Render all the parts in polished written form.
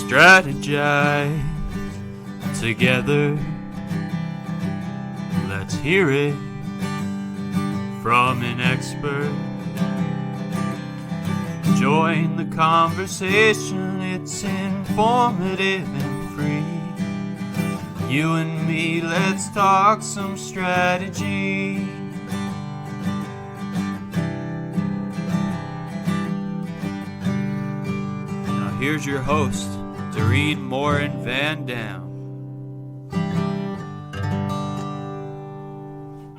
strategize together. Let's hear it from an expert. Join the conversation, it's informative and free. You and me, let's talk some strategy. Now here's your host, Dorien Morin-van.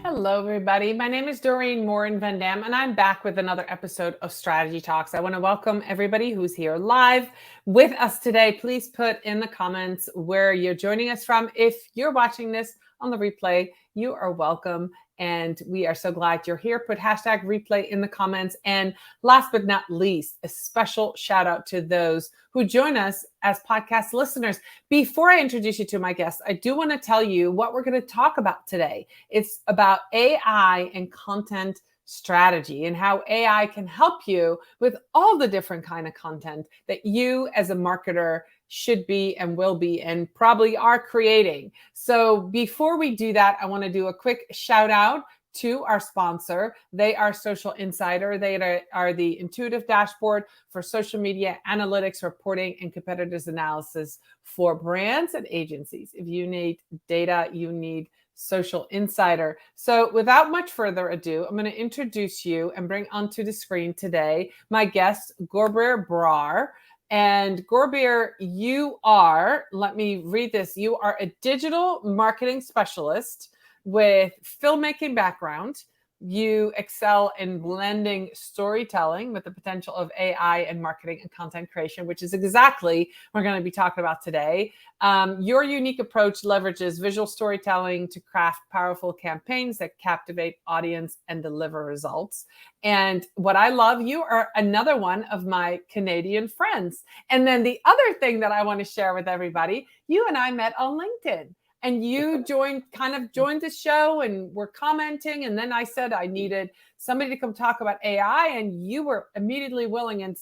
Hello, everybody. My name is Dorien Morin-van, and I'm back with another episode of Strategy Talks. I want to welcome everybody who's here live with us today. Please put in the comments where you're joining us from. If you're watching this on the replay, you are welcome. And we are so glad you're here. Put hashtag replay in the comments. And last but not least, a special shout out to those who join us as podcast listeners. Before I introduce you to my guests, I do want to tell you what we're going to talk about today. It's about AI and content strategy and how AI can help you with all the different kind of content that you as a marketer should be and will be and probably are creating. So before we do that, I want to do a quick shout out to our sponsor. They are Social Insider. They are the intuitive dashboard for social media analytics, reporting, and competitors analysis for brands and agencies. If you need data, you need Social Insider. So without much further ado, I'm going to introduce you and bring onto the screen today my guest, Gurbir Brar. And Gurbir, you are, let me read this, you are a digital marketing specialist with filmmaking background. You excel in blending storytelling with the potential of AI and marketing and content creation, which is exactly what we're going to be talking about today. Your unique approach leverages visual storytelling to craft powerful campaigns that captivate audience and deliver results. And what I love, you are another one of my Canadian friends. And then the other thing that I want to share with everybody, you and I met on LinkedIn. And you joined the show and were commenting. And then I said I needed somebody to come talk about AI. And you were immediately willing and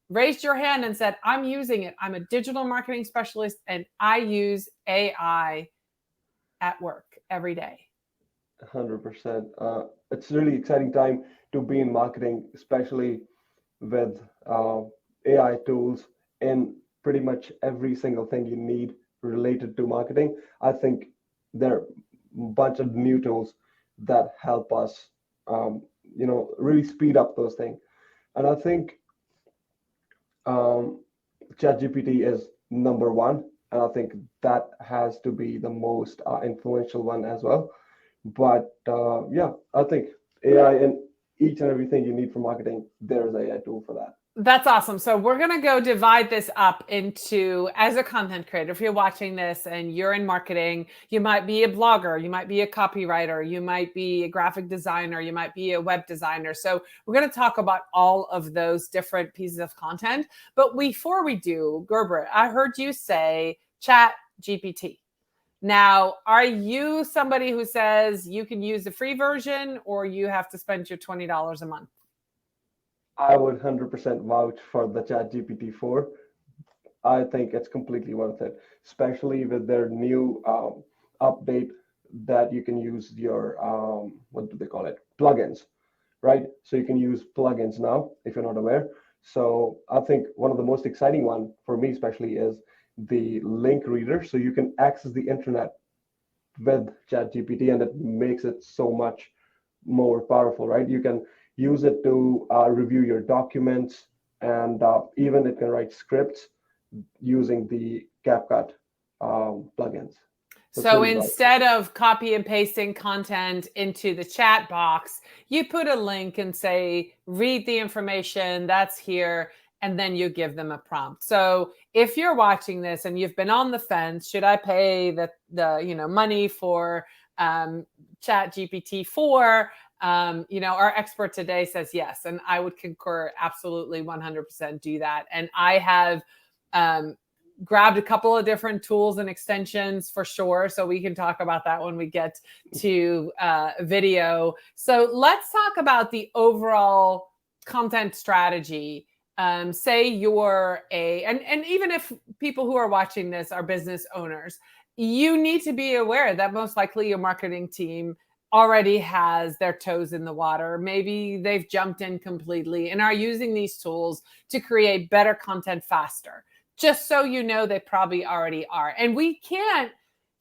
raised your hand and said, I'm using it. I'm a digital marketing specialist and I use AI at work every day. 100%. It's a really exciting time to be in marketing, especially with AI tools in pretty much every single thing you need related to marketing. I think there are a bunch of new tools that help us, really speed up those things. And I think ChatGPT is number one, and I think that has to be the most influential one as well. But I think AI in each and everything you need for marketing, there is an AI tool for that. That's awesome. So we're going to go divide this up into, as a content creator, if you're watching this and you're in marketing, you might be a blogger, you might be a copywriter, you might be a graphic designer, you might be a web designer. So we're going to talk about all of those different pieces of content. But before we do, Gurbir, I heard you say Chat GPT. Now, are you somebody who says you can use the free version or you have to spend your $20 a month? I would 100% vouch for the ChatGPT 4. I think it's completely worth it, especially with their new update that you can use your, what do they call it? Plugins, right? So you can use plugins now, if you're not aware. So I think one of the most exciting one for me especially is the link reader. So you can access the internet with ChatGPT and it makes it so much more powerful, right? You can use it to review your documents, and even it can write scripts using the CapCut plugins. So instead of copy and pasting content into the chat box, you put a link and say, read the information that's here, and then you give them a prompt. So if you're watching this and you've been on the fence, should I pay the money for ChatGPT 4? Our expert today says yes, and I would concur absolutely 100% do that. And I have grabbed a couple of different tools and extensions for sure. So we can talk about that when we get to video. So let's talk about the overall content strategy say you're and even if people who are watching this are business owners, you need to be aware that most likely your marketing team already has their toes in the water. Maybe they've jumped in completely and are using these tools to create better content faster. Just so you know, they probably already are. And we can't,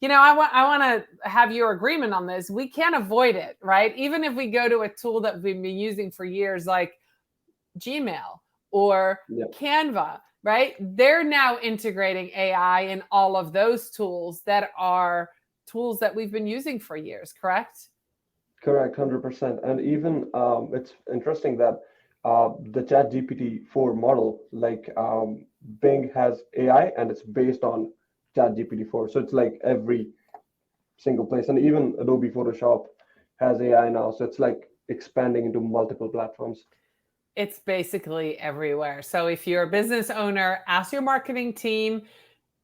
I want to have your agreement on this. We can't avoid it, right? Even if we go to a tool that we've been using for years, like Gmail or Canva, right? They're now integrating AI in all of those tools that are tools that we've been using for years, correct? Correct, 100%. And even it's interesting that the ChatGPT-4 model, like Bing has AI and it's based on ChatGPT-4. So it's like every single place. And even Adobe Photoshop has AI now. So it's like expanding into multiple platforms. It's basically everywhere. So if you're a business owner, ask your marketing team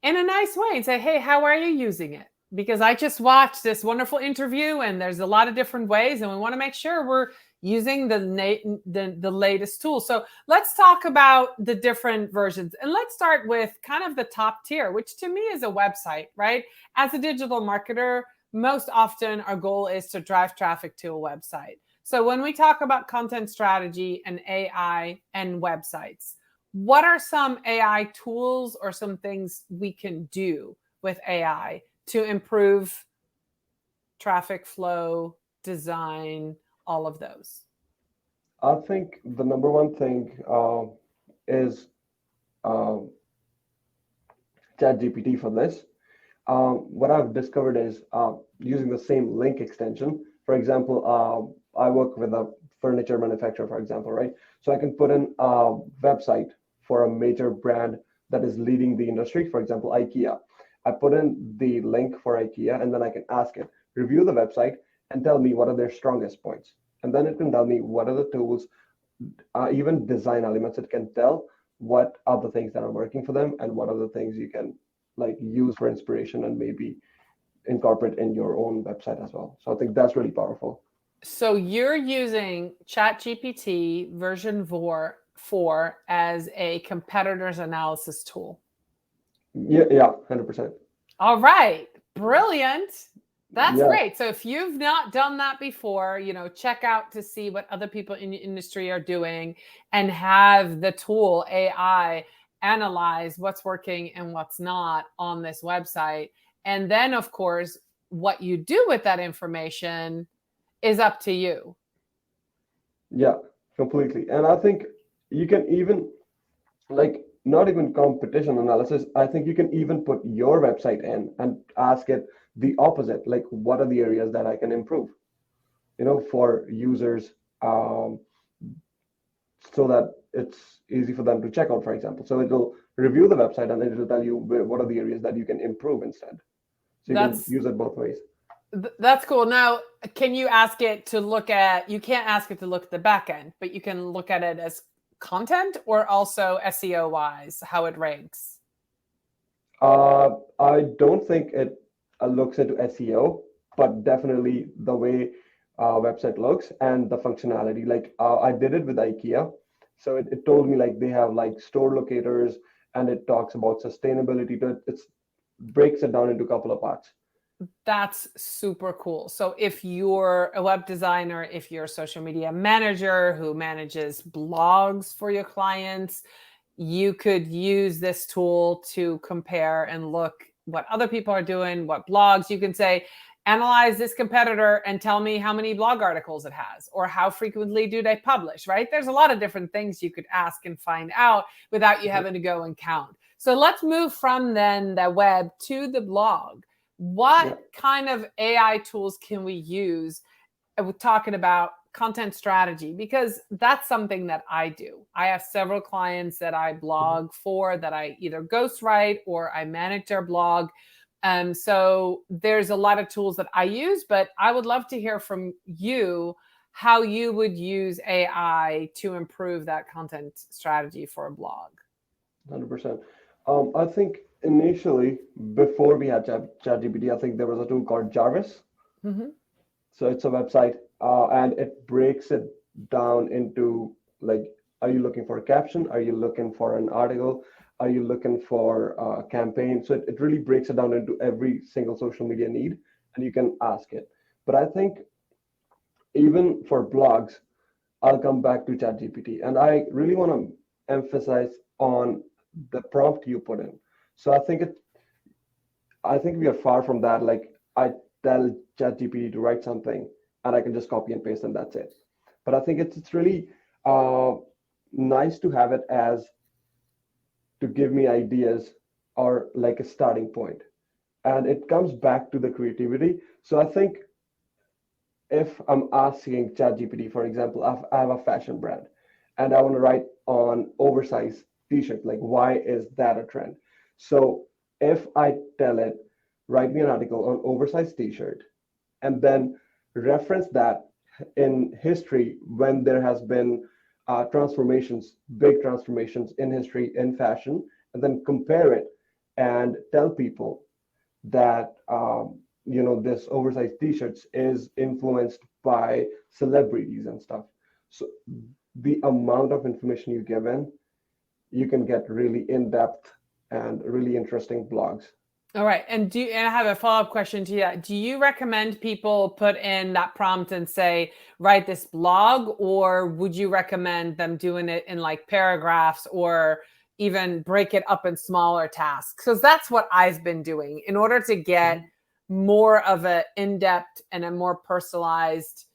in a nice way and say, hey, how are you using it? Because I just watched this wonderful interview and there's a lot of different ways and we want to make sure we're using the latest tools. So let's talk about the different versions. And let's start with kind of the top tier, which to me is a website, right? As a digital marketer, most often our goal is to drive traffic to a website. So when we talk about content strategy and AI and websites, what are some AI tools or some things we can do with AI to improve traffic flow, design, all of those? I think the number one thing is ChatGPT for this. What I've discovered is using the same link extension. For example, I work with a furniture manufacturer, for example, right? So I can put in a website for a major brand that is leading the industry, for example, IKEA. I put in the link for IKEA and then I can ask it, review the website and tell me what are their strongest points. And then it can tell me what are the tools, even design elements. It can tell what are the things that are working for them and what are the things you can like use for inspiration and maybe incorporate in your own website as well. So I think that's really powerful. So you're using ChatGPT version 4 as a competitor's analysis tool. Yeah, 100%. All right, brilliant. That's great. So if you've not done that before, check out to see what other people in the industry are doing and have the tool AI analyze what's working and what's not on this website. And then, of course, what you do with that information is up to you. Yeah, completely. And I think you can even like not even competition analysis. I think you can even put your website in and ask it the opposite, like what are the areas that I can improve, for users, so that it's easy for them to check out, for example. So it'll review the website and then it'll tell you what are the areas that you can improve instead. So you can use it both ways. That's cool. Now, can you ask it to look at, you can't ask it to look at the back end, but you can look at it as content or also SEO wise, how it ranks? I don't think it looks into SEO, but definitely the way website looks and the functionality. Like I did it with IKEA. So it told me like they have like store locators and it talks about sustainability. It breaks it down into a couple of parts. That's super cool. So if you're a web designer, if you're a social media manager who manages blogs for your clients, you could use this tool to compare and look what other people are doing, what blogs. You can say, analyze this competitor and tell me how many blog articles it has or how frequently do they publish, right? There's a lot of different things you could ask and find out without you having to go and count. So let's move from then the web to the blog. What kind of AI tools can we use? We're talking about content strategy, because that's something that I do. I have several clients that I blog for, that I either ghostwrite or I manage their blog. So there's a lot of tools that I use, but I would love to hear from you how you would use AI to improve that content strategy for a blog. 100%. I think initially, before we had ChatGPT, I think there was a tool called Jarvis. Mm-hmm. So it's a website and it breaks it down into like Are you looking for a caption? Are you looking for an article? Are you looking for a campaign? So it really breaks it down into every single social media need, and you can ask it. But I think even for blogs, I'll come back to ChatGPT, and I really want to emphasize on the prompt you put in. So I think we are far from that. Like I tell ChatGPT to write something, and I can just copy and paste, and that's it. But I think it's really uh, nice to have it as to give me ideas or like a starting point, and it comes back to the creativity. So I think if I'm asking ChatGPT, for example, I have a fashion brand and I want to write on oversized t-shirt, like why is that a trend? So if I tell it, write me an article on oversized t-shirt and then reference that in history when there has been transformations, big transformations in history in fashion, and then compare it and tell people that this oversized t-shirts is influenced by celebrities and stuff. So the amount of information you give in, you can get really in-depth and really interesting blogs. All right. And I have a follow-up question to you. Do you recommend people put in that prompt and say, write this blog, or would you recommend them doing it in like paragraphs or even break it up in smaller tasks? Because that's what I've been doing in order to get more of an in-depth and a more personalized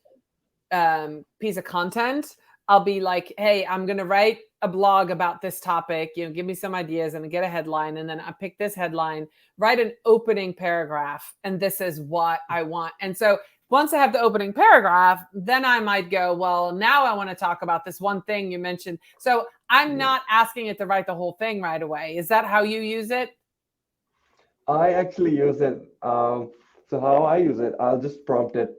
piece of content. I'll be like, hey, I'm going to write a blog about this topic, give me some ideas and get a headline. And then I pick this headline, write an opening paragraph. And this is what I want. And so once I have the opening paragraph, then I might go, well, now I want to talk about this one thing you mentioned. So I'm not asking it to write the whole thing right away. Is that how you use it? I actually use it. So how I use it, I'll just prompt it,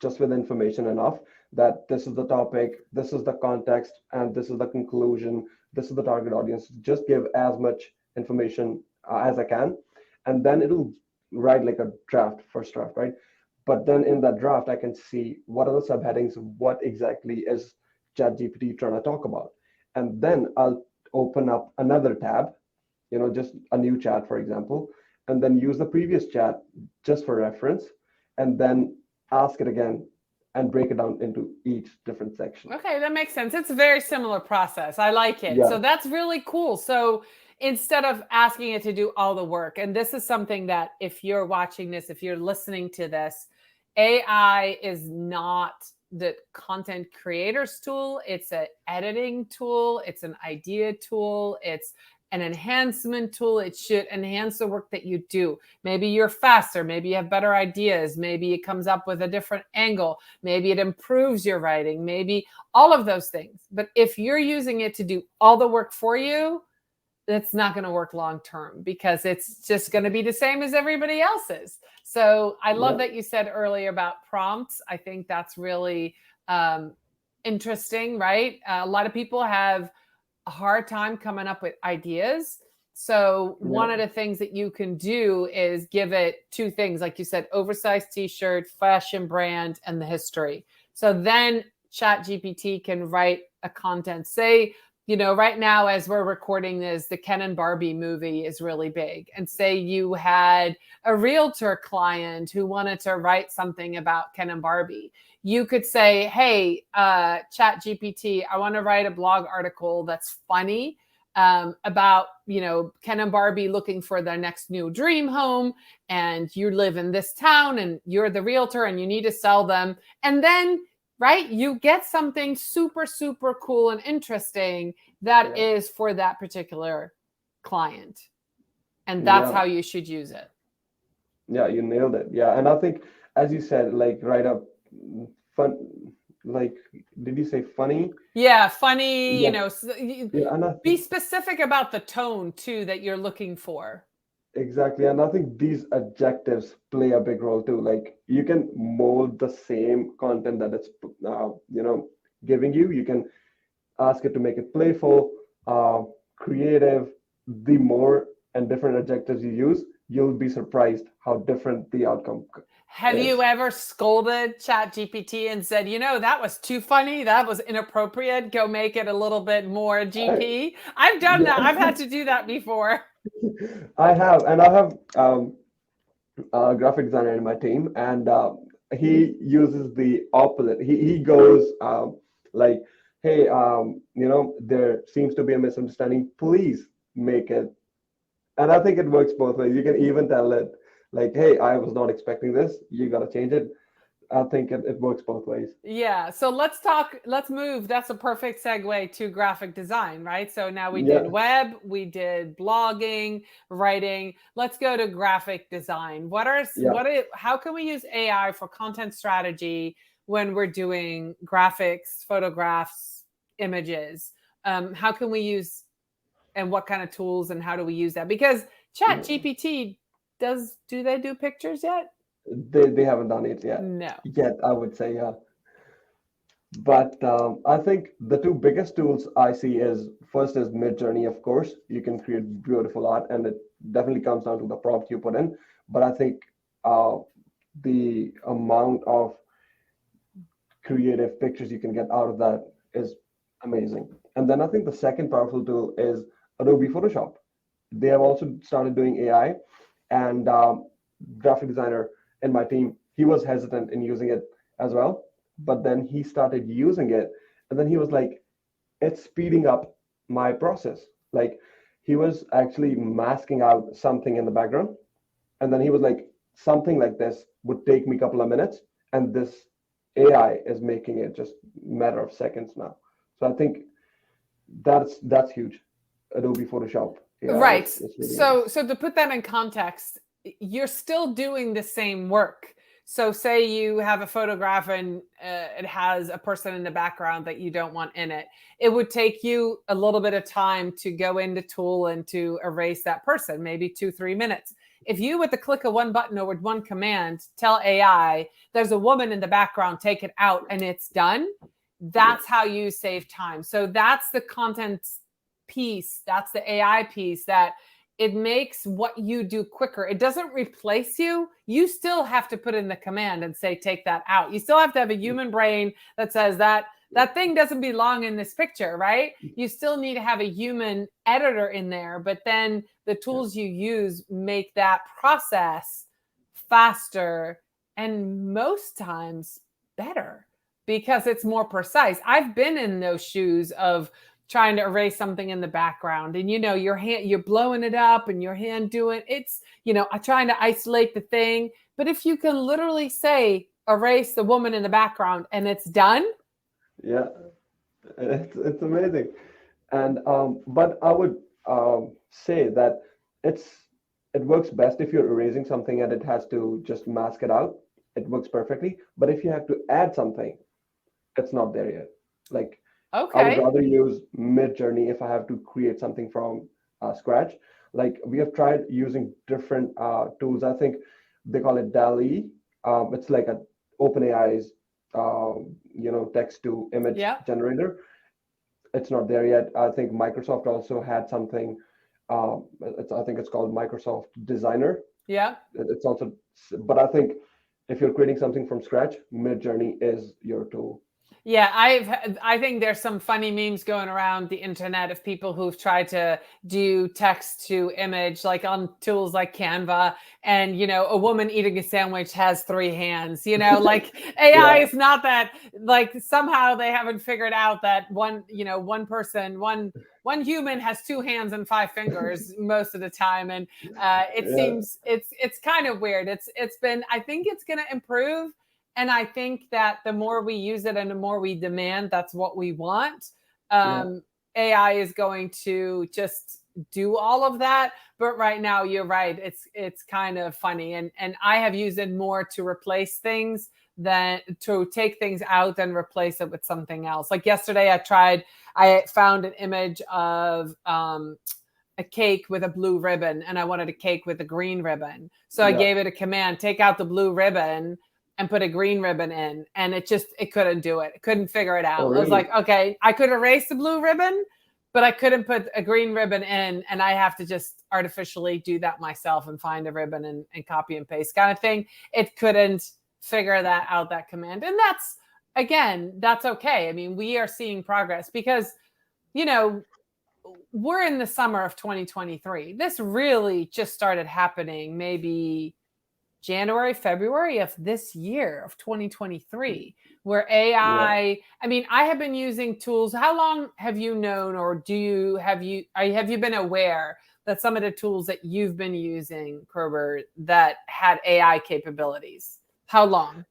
just with information enough that this is the topic, this is the context, and this is the conclusion, this is the target audience. Just give as much information as I can, and then it'll write like a first draft, right? But then in that draft, I can see what are the subheadings, what exactly is ChatGPT trying to talk about. And then I'll open up another tab, just a new chat, for example, and then use the previous chat just for reference, and then ask it again and break it down into each different section. Okay, that makes sense. It's a very similar process. I like it. Yeah. So that's really cool. So instead of asking it to do all the work, and this is something that if you're watching this, if you're listening to this, AI is not the content creator's tool. It's an editing tool. It's an idea tool. It's an enhancement tool. It should enhance the work that you do. Maybe you're faster. Maybe you have better ideas. Maybe it comes up with a different angle. Maybe it improves your writing. Maybe all of those things. But if you're using it to do all the work for you, that's not going to work long term because it's just going to be the same as everybody else's. So I love that you said earlier about prompts. I think that's really interesting, right? A lot of people have a hard time coming up with ideas. So one of the things that you can do is give it two things, like you said, oversized t-shirt, fashion brand, and the history. So then ChatGPT can write a content. Say, right now as we're recording this, the Ken and Barbie movie is really big. And say you had a realtor client who wanted to write something about Ken and Barbie. You could say, hey, ChatGPT, I want to write a blog article that's funny about, Ken and Barbie looking for their next new dream home. And you live in this town and you're the realtor and you need to sell them. And then, right, you get something super, super cool and interesting that is for that particular client. And that's how you should use it. Yeah, you nailed it. Yeah. And I think, as you said, like write up fun, like, did you say funny? Yeah, funny, be think, specific about the tone too that you're looking for. Exactly. And I think these adjectives play a big role too. Like you can mold the same content that it's, giving you. You can ask it to make it playful, creative. The more and different adjectives you use, you'll be surprised how different the outcome Have is. you ever scolded ChatGPT and said, that was too funny, that was inappropriate, go make it a little bit more GP? I've done that. I've had to do that before. I have, and I have a graphic designer in my team, and he uses the opposite. He goes like, "Hey, there seems to be a misunderstanding. Please make it." And I think it works both ways. You can even tell it like, "Hey, I was not expecting this. You got to change it." I think it works both ways. Yeah. So let's move. That's a perfect segue to graphic design, right? So now we Yeah. did web, we did blogging, writing. Let's go to graphic design. How can we use AI for content strategy when we're doing graphics, photographs, images? How can we use, and what kind of tools, and how do we use that? Because ChatGPT do they do pictures yet? They haven't done it yet. No. Yet, I would say, yeah. But I think the two biggest tools I see is first is Midjourney, of course. You can create beautiful art, and it definitely comes down to the prompt you put in. But I think the amount of creative pictures you can get out of that is amazing. And then I think the second powerful tool is Adobe Photoshop. They have also started doing AI, and graphic designer in my team, he was hesitant in using it as well, but then he started using it, and then he was like, it's speeding up my process. Like, he was actually masking out something in the background, and then he was like, something like this would take me a couple of minutes, and this AI is making it just a matter of seconds now. So I think that's huge. Adobe Photoshop. AI Right. is really So to put that in context, you're still doing the same work. So say you have a photograph and it has a person in the background that you don't want in it. It would take you a little bit of time to go into tool and to erase that person, maybe 2-3 minutes. If you, with the click of one button or with one command, tell AI, there's a woman in the background, take it out, and it's done, that's how you save time. So that's the content piece. That's the AI piece, that it makes what you do quicker. It doesn't replace you. You still have to put in the command and say, take that out. You still have to have a human brain that says that thing doesn't belong in this picture, right? You still need to have a human editor in there, but then the tools you use make that process faster and most times better because it's more precise. I've been in those shoes of trying to erase something in the background, and your hand, you're blowing it up and your hand doing it's, trying to isolate the thing. But if you can literally say, erase the woman in the background, and it's done. Yeah, it's amazing. And but I would say that it works best if you're erasing something and it has to just mask it out. It works perfectly. But if you have to add something, it's not there yet. Like, Okay. I would rather use Midjourney if I have to create something from scratch. Like, we have tried using different tools. I think they call it DALL-E. It's like an OpenAI's text to image generator. It's not there yet. I think Microsoft also had something. I think it's called Microsoft Designer. Yeah. It's also, but I think if you're creating something from scratch, Midjourney is your tool. Yeah, I think there's some funny memes going around the internet of people who've tried to do text to image, like on tools like Canva, and a woman eating a sandwich has 3 hands. Like AI is not that. Like, somehow they haven't figured out that one human has 2 hands and 5 fingers most of the time, and it seems it's kind of weird. I think it's going to improve. And I think that the more we use it and the more we demand, that's what we want. AI is going to just do all of that. But right now, you're right. It's kind of funny. And I have used it more to replace things than to take things out and replace it with something else. Like yesterday, I found an image of a cake with a blue ribbon, and I wanted a cake with a green ribbon. So I gave it a command, take out the blue ribbon and put a green ribbon in, and it couldn't do it. It couldn't figure it out. Oh, really? I was like, okay, I could erase the blue ribbon, but I couldn't put a green ribbon in, and I have to just artificially do that myself and find a ribbon and copy and paste kind of thing. It couldn't figure that out, that command. And that's, again, that's okay. I mean, we are seeing progress because, you know, we're in the summer of 2023. This really just started happening maybe January, February of this year of 2023, where AI, I mean, I have been using tools. How long have you known, or have you been aware that some of the tools that you've been using, Gurbir, that had AI capabilities? How long?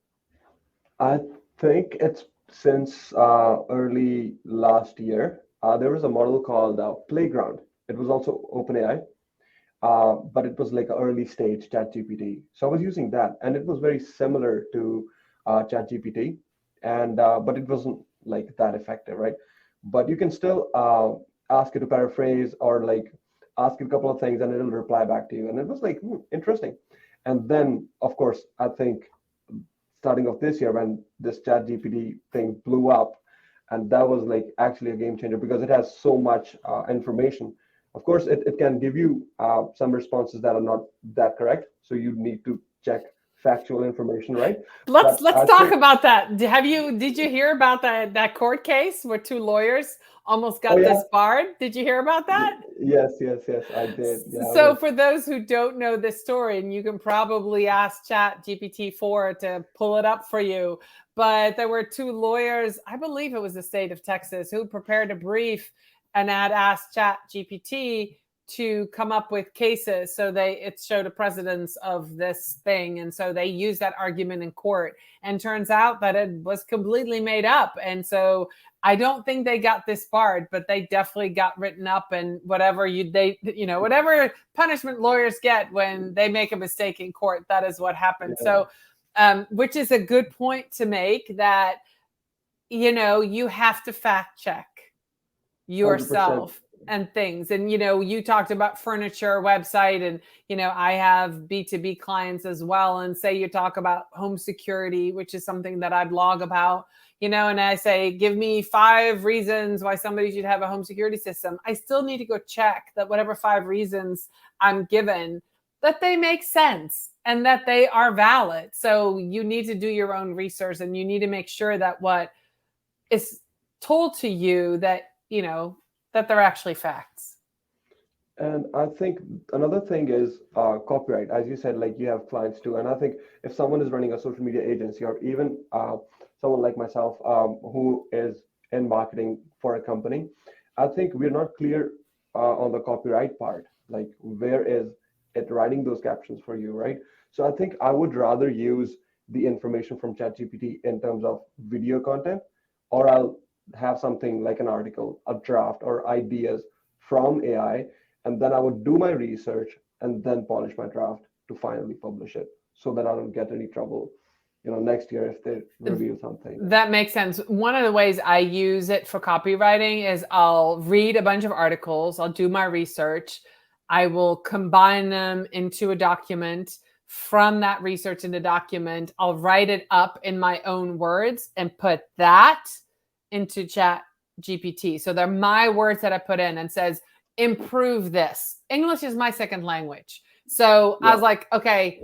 I think it's since early last year. There was a model called Playground. It was also OpenAI, but it was like an early stage ChatGPT. So I was using that, and it was very similar to ChatGPT, and but it wasn't like that effective, right? But you can still ask it to paraphrase or like ask it a couple of things, and it'll reply back to you. And it was like interesting. And then, of course, I think starting of this year when this ChatGPT thing blew up, and that was like actually a game changer because it has so much information. Of course, it can give you some responses that are not that correct, so you need to check factual information, right? Let's I talk think, about that. Did you hear about that court case where two lawyers almost got yeah, disbarred? Did you hear about that? yes, I did. Yeah, I So was, for those who don't know this story, and you can probably ask Chat GPT-4 to pull it up for you, but there were two lawyers, I believe it was the state of Texas, who prepared a brief and had asked Chat GPT to come up with cases. So it showed a precedence of this thing. And so they used that argument in court, and turns out that it was completely made up. And so I don't think they got disbarred, but they definitely got written up, and whatever whatever punishment lawyers get when they make a mistake in court, that is what happens. yeah, So, which is a good point to make, that, you have to fact check 100%. yourself and things. And, you talked about furniture website, and, I have B2B clients as well. And say you talk about home security, which is something that I blog about, and I say, give me 5 reasons why somebody should have a home security system. I still need to go check that whatever 5 reasons I'm given, that they make sense and that they are valid. So you need to do your own research, and you need to make sure that what is told to you, that, that they're actually facts. And I think another thing is copyright. As you said, like you have clients too. And I think if someone is running a social media agency, or even someone like myself who is in marketing for a company, I think we're not clear on the copyright part. Like, where is it writing those captions for you, right? So I think I would rather use the information from ChatGPT in terms of video content, or I'll have something like an article, a draft, or ideas from AI, and then I would do my research and then polish my draft to finally publish it, so that I don't get any trouble, next year if they reveal something. That makes sense. One of the ways I use it for copywriting is I'll read a bunch of articles, I'll do my research, I will combine them into a document. From that research in the document, I'll write it up in my own words and put that into Chat GPT. So they're my words that I put in, and says, improve this. English is my second language. So I was like, okay,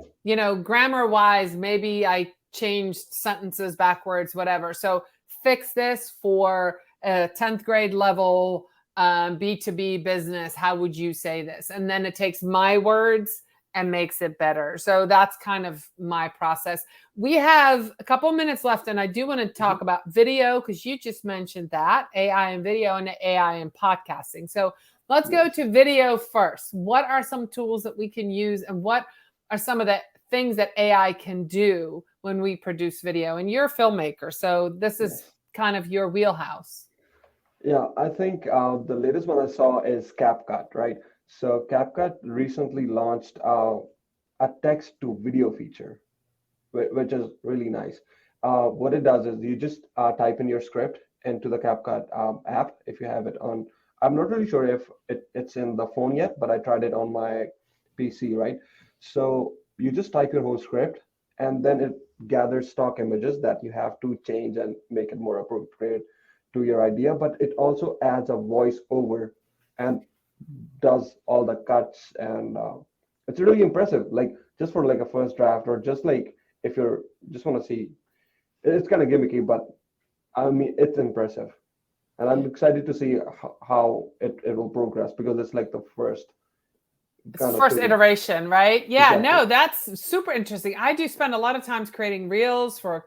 grammar wise, maybe I changed sentences backwards, whatever. So fix this for a 10th grade level B2B business. How would you say this? And then it takes my words and makes it better. So that's kind of my process. We have a couple minutes left, and I do want to talk about video, because you just mentioned that AI and video, and AI and podcasting. So let's go to video first. What are some tools that we can use, and what are some of the things that AI can do when we produce video? And you're a filmmaker, so this is kind of your wheelhouse. Yeah, I think the latest one I saw is CapCut, right? So CapCut recently launched a text to video feature, which is really nice. What it does is you just type in your script into the CapCut app if you have it on. I'm not really sure if it's in the phone yet, but I tried it on my PC, right? So you just type your whole script, and then it gathers stock images that you have to change and make it more appropriate to your idea, but it also adds a voice over and does all the cuts, and it's really impressive. Like just for like a first draft, or just like if you're just want to see, it's kind of gimmicky, but I mean it's impressive, and I'm excited to see how it will progress, because it's like the first It's kind of first tool. iteration, right? Yeah, Exactly. no, that's super interesting. I do spend a lot of times creating reels for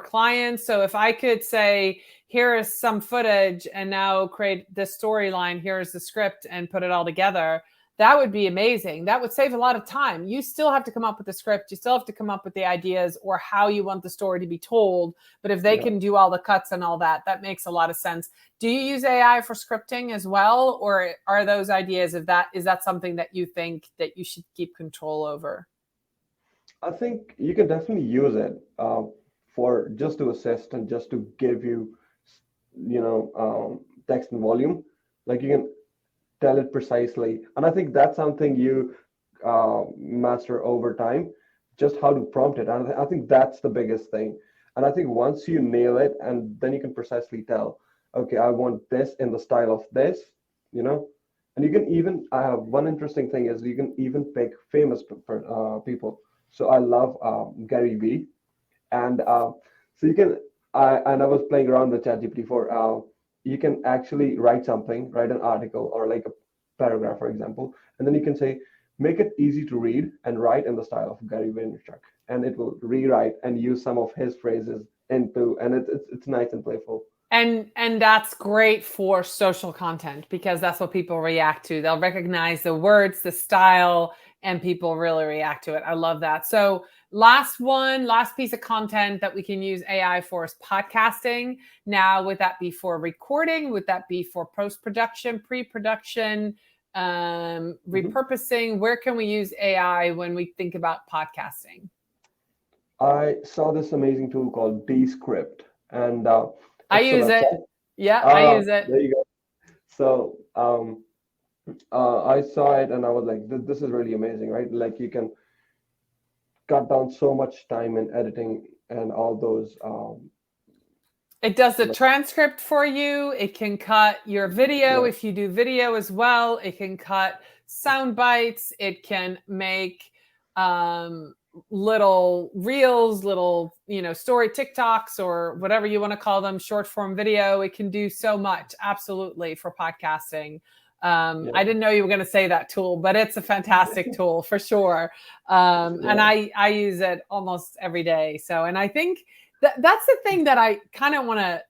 clients. So if I could say, here is some footage and now create this storyline, here's the script and put it all together, that would be amazing. That would save a lot of time. You still have to come up with the script, you still have to come up with the ideas or how you want the story to be told. But if they Yeah. can do all the cuts and all that, that makes a lot of sense. Do you use AI for scripting as well, or are those ideas of that, is that something that you think that you should keep control over? I think you can definitely use it for just to assist and just to give you, text and volume. Like you can tell it precisely, and I think that's something you master over time, just how to prompt it. And I think that's the biggest thing. And I think once you nail it, and then you can precisely tell, okay, I want this in the style of this, you know. And you can even, I have one interesting thing is you can even pick famous people. So I love Gary Vee, and so you can. I was playing around with ChatGPT for. You can actually write something, write an article or like a paragraph, for example, and then you can say, make it easy to read and write in the style of Gary Vaynerchuk, and it will rewrite and use some of his phrases into, and it's nice and playful. And that's great for social content because that's what people react to. They'll recognize the words, the style, and people really react to it. I love that. So last piece of content that we can use AI for is podcasting. Now, would that be for recording? Would that be for post-production, pre-production, Mhm. repurposing? Where can we use AI when we think about podcasting? I saw this amazing tool called Descript, and I it's a use it. website. Yeah, I use it. There you go. So I saw it and I was like, this is really amazing, right? Like you can cut down so much time in editing and all those. It does the Like, transcript for you. It can cut your video yeah, if you do video as well. It can cut sound bites. It can make um, little reels, little story TikToks or whatever you want to call them, short form video. It can do so much, absolutely, for podcasting. I yeah, didn't know you were going to say that tool, but it's a fantastic tool for sure. And yeah. I use it almost every day. So, and I think that's the thing that I kind of want to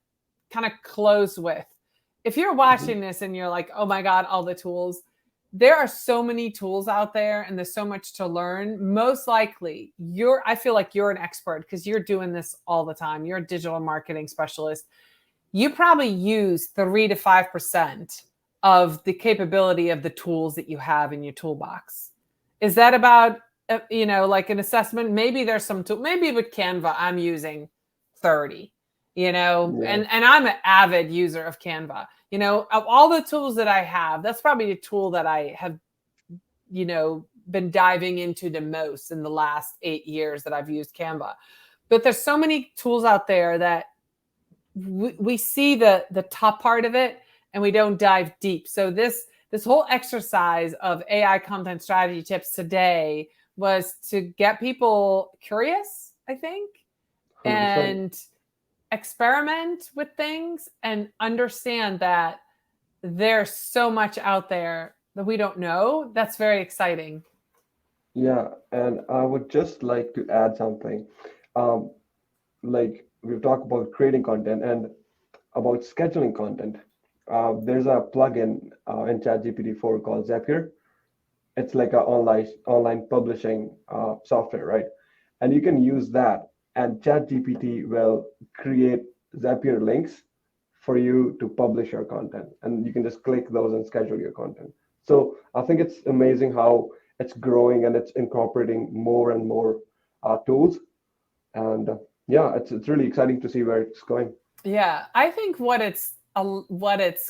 kind of close with. If you're Mhm. watching this and you're like, oh my God, all the tools, there are so many tools out there and there's so much to learn. Most likely I feel like you're an expert because you're doing this all the time. You're a digital marketing specialist. You probably use 3 to 5% of the capability of the tools that you have in your toolbox. Is that about, like an assessment? Maybe there's some tool, maybe with Canva, I'm using 30, Yeah, and I'm an avid user of Canva. Of all the tools that I have, that's probably the tool that I have, been diving into the most in the last 8 years that I've used Canva. But there's so many tools out there that we see the top part of it and we don't dive deep. So this whole exercise of AI content strategy tips today was to get people curious, I think, 100%. and experiment with things and understand that there's so much out there that we don't know. That's very exciting. Yeah, and I would just like to add something. Um, like we've talked about creating content and about scheduling content. There's a plugin in ChatGPT 4 called Zapier. It's like an online publishing software, right? And you can use that, and ChatGPT will create Zapier links for you to publish your content, and you can just click those and schedule your content. So I think it's amazing how it's growing and it's incorporating more and more tools, and yeah, it's really exciting to see where it's going. Yeah, I think what it's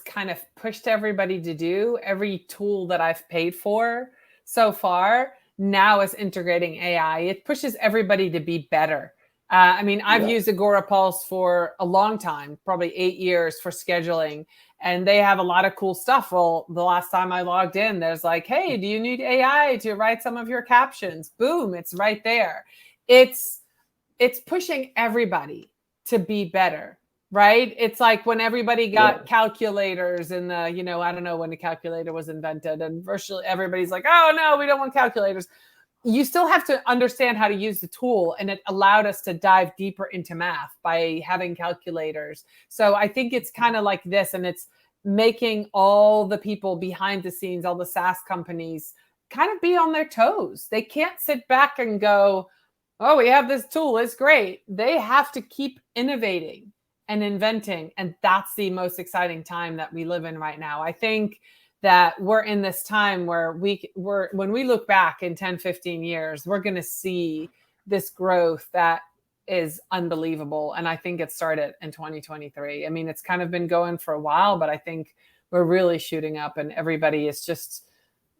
kind of pushed everybody to do, every tool that I've paid for so far now is integrating AI. It pushes everybody to be better. I mean, I've Yeah. used Agora Pulse for a long time, probably 8 years for scheduling, and they have a lot of cool stuff. Well, the last time I logged in, there's like, hey, do you need AI to write some of your captions? Boom, it's right there. It's pushing everybody to be better, right? It's like when everybody got calculators in the, I don't know when the calculator was invented, and virtually everybody's like, oh no, we don't want calculators. You still have to understand how to use the tool, and it allowed us to dive deeper into math by having calculators. So I think it's kind of like this, and it's making all the people behind the scenes, all the SaaS companies, kind of be on their toes. They can't sit back and go, oh, we have this tool, it's great. They have to keep innovating and inventing, and that's the most exciting time that we live in right now. I think that we're in this time where when we look back in 10, 15 years, we're going to see this growth that is unbelievable. And I think it started in 2023. I mean, it's kind of been going for a while, but I think we're really shooting up, and everybody is just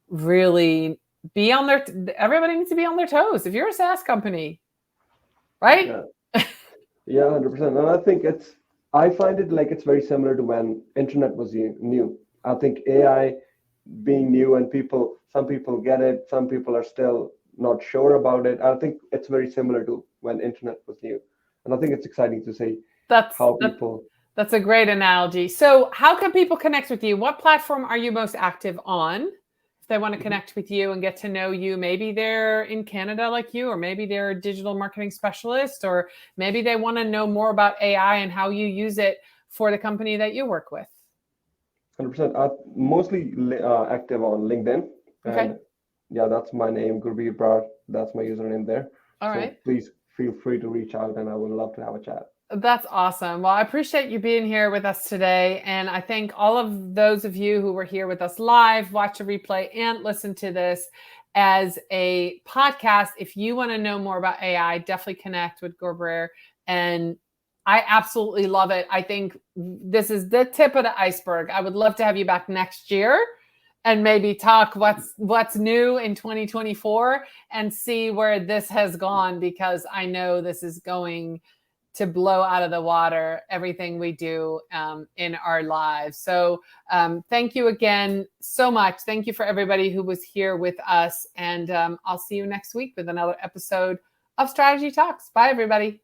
really everybody needs to be on their toes. If you're a SaaS company, right? Yeah, 100%. And I think I find it like it's very similar to when internet was new. I think AI being new, and some people get it, some people are still not sure about it. I think it's very similar to when internet was new. And I think it's exciting to see That's a great analogy. So how can people connect with you? What platform are you most active on? If they want to connect with you and get to know you, maybe they're in Canada like you, or maybe they're a digital marketing specialist, or maybe they want to know more about AI and how you use it for the company that you work with. 100%. I'm mostly active on LinkedIn. Okay. And yeah, that's my name, Gurbir Brar. That's my username there. All right. Please feel free to reach out, and I would love to have a chat. That's awesome. Well, I appreciate you being here with us today. And I thank all of those of you who were here with us live, watch a replay, and listen to this as a podcast. If you want to know more about AI, definitely connect with Gurbir. And I absolutely love it. I think this is the tip of the iceberg. I would love to have you back next year and maybe talk what's new in 2024 and see where this has gone, because I know this is going to blow out of the water everything we do in our lives. So thank you again so much. Thank you for everybody who was here with us. And I'll see you next week with another episode of Strategy Talks. Bye, everybody.